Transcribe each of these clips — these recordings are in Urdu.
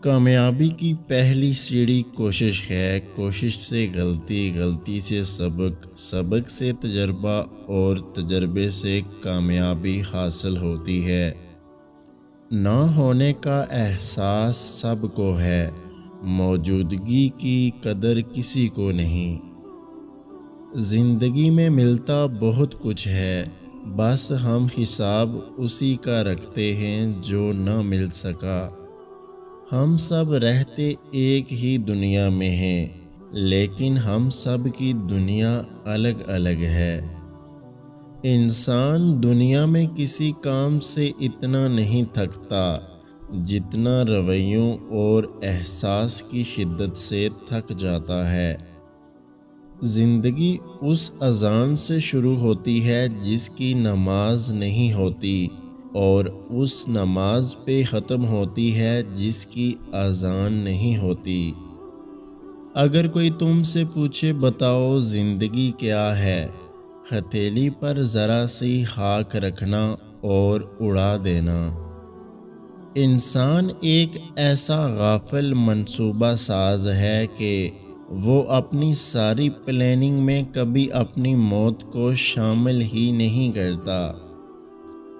کامیابی کی پہلی سیڑھی کوشش ہے، کوشش سے غلطی، غلطی سے سبق، سبق سے تجربہ اور تجربے سے کامیابی حاصل ہوتی ہے۔ نہ ہونے کا احساس سب کو ہے، موجودگی کی قدر کسی کو نہیں۔ زندگی میں ملتا بہت کچھ ہے، بس ہم حساب اسی کا رکھتے ہیں جو نہ مل سکا۔ ہم سب رہتے ایک ہی دنیا میں ہیں، لیکن ہم سب کی دنیا الگ الگ ہے۔ انسان دنیا میں کسی کام سے اتنا نہیں تھکتا جتنا رویوں اور احساس کی شدت سے تھک جاتا ہے۔ زندگی اس اذان سے شروع ہوتی ہے جس کی نماز نہیں ہوتی، اور اس نماز پہ ختم ہوتی ہے جس کی اذان نہیں ہوتی۔ اگر کوئی تم سے پوچھے بتاؤ زندگی کیا ہے، ہتھیلی پر ذرا سی خاک رکھنا اور اڑا دینا۔ انسان ایک ایسا غافل منصوبہ ساز ہے کہ وہ اپنی ساری پلاننگ میں کبھی اپنی موت کو شامل ہی نہیں کرتا۔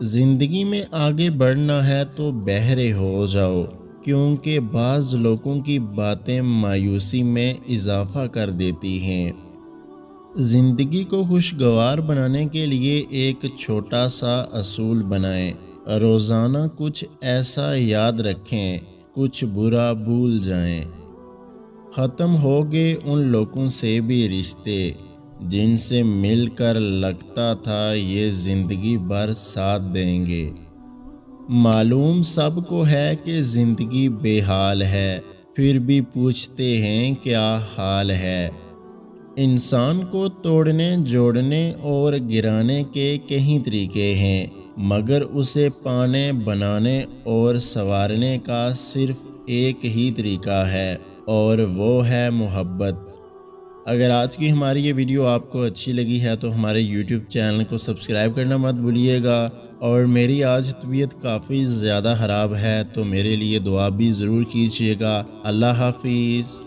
زندگی میں آگے بڑھنا ہے تو بہرے ہو جاؤ، کیونکہ بعض لوگوں کی باتیں مایوسی میں اضافہ کر دیتی ہیں۔ زندگی کو خوشگوار بنانے کے لیے ایک چھوٹا سا اصول بنائیں، روزانہ کچھ ایسا یاد رکھیں، کچھ برا بھول جائیں۔ ختم ہو گئے ان لوگوں سے بھی رشتے جن سے مل کر لگتا تھا یہ زندگی بھر ساتھ دیں گے۔ معلوم سب کو ہے کہ زندگی بے حال ہے، پھر بھی پوچھتے ہیں کیا حال ہے۔ انسان کو توڑنے، جوڑنے اور گرانے کے کئی طریقے ہیں، مگر اسے پانے، بنانے اور سنوارنے کا صرف ایک ہی طریقہ ہے، اور وہ ہے محبت۔ اگر آج کی ہماری یہ ویڈیو آپ کو اچھی لگی ہے تو ہمارے یوٹیوب چینل کو سبسکرائب کرنا مت بھولیے گا، اور میری آج طبیعت کافی زیادہ خراب ہے تو میرے لیے دعا بھی ضرور کیجیے گا۔ اللہ حافظ۔